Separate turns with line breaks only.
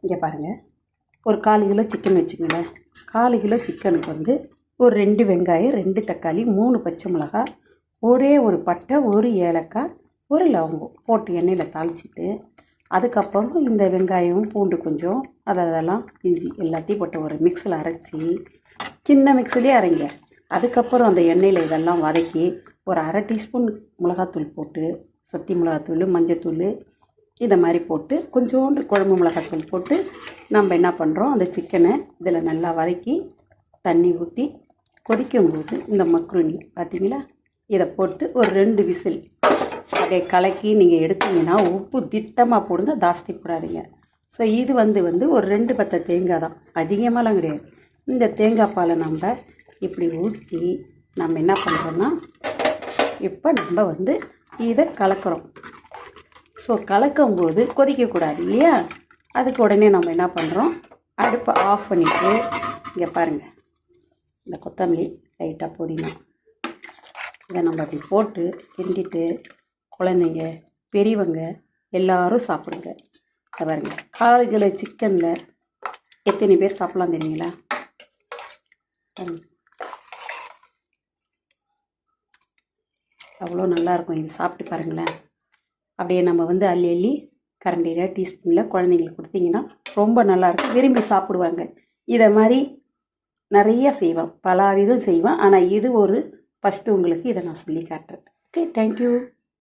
இங்கே பாருங்கள், ஒரு 1/4 கிலோ சிக்கன் வச்சுக்கங்களேன். 1/4 கிலோ சிக்கனுக்கு வந்து ஒரு 2 வெங்காயம், 2 தக்காளி, 3 பச்சை மிளகாய், ஒரே ஒரு பட்டை, ஒரு ஏலக்காய், ஒரு லவங்கம் போட்டு எண்ணெயில் தாளிச்சிட்டு, அதுக்கப்புறம் இந்த வெங்காயம், பூண்டு கொஞ்சம், அதெல்லாம் இஞ்சி எல்லாத்தையும் போட்டு ஒரு மிக்ஸில் அரைச்சி, சின்ன மிக்ஸிலே அரைங்க. அதுக்கப்புறம் அந்த எண்ணெயில் இதெல்லாம் வதக்கி ஒரு 1/2 டீஸ்பூன் மிளகாத்தூள் போட்டு, சத்தி மிளகாத்தூள், மஞ்சத்தூள் இதை மாதிரி போட்டு கொஞ்சோண்டு குழம்பு மிளகாத்தூள் போட்டு நம்ம என்ன பண்ணுறோம், அந்த சிக்கனை இதில் நல்லா வதக்கி தண்ணி ஊற்றி கொதிக்கும்போது இந்த மக்ருனி பார்த்தீங்களா, இதை போட்டு ஒரு 2 விசில் அதை கலக்கி நீங்கள் எடுத்தீங்கன்னா உப்பு திட்டமாக போடுங்க, ஜாஸ்தி போடாதீங்க. ஸோ இது வந்து ஒரு 2 பத்தை தேங்காய் தான், அதிகமாகலாம் கிடையாது. இந்த தேங்காய் பாலை நம்ம இப்படி ஊற்றி நம்ம என்ன பண்ணுறோன்னா, இப்போ நம்ம இதை கலக்கிறோம். ஸோ கலக்கும்போது கொதிக்கக்கூடாது இல்லையா, அதுக்கு உடனே நம்ம என்ன பண்ணுறோம், அடுப்பை ஆஃப் பண்ணிவிட்டு இங்கே பாருங்கள், இந்த கொத்தமல்லி லைட்டாக புதினா இதை நம்ம அப்படி போட்டு கிண்டிட்டு குழந்தைங்க பெரியவங்க எல்லோரும் சாப்பிடுங்க. இதை பாருங்கள், 1/4 கிலோ சிக்கனில் எத்தனை பேர் சாப்பிட்லாம் தெரியுங்களா? அவ்வளோ நல்லாயிருக்கும். இது சாப்பிட்டு பாருங்களேன். அப்படியே நம்ம அள்ளி அள்ளி கரண்டியில் டீஸ்பூனில் குழந்தைங்களுக்கு கொடுத்தீங்கன்னா ரொம்ப நல்லாயிருக்கும், விரும்பி சாப்பிடுவாங்க. இதை மாதிரி நிறைய செய்வேன், பல விதம் செய்வேன். ஆனால் இது ஒரு ஃபஸ்ட்டு உங்களுக்கு இதை நான் சொல்லி காட்டுறேன். Okay, thank you.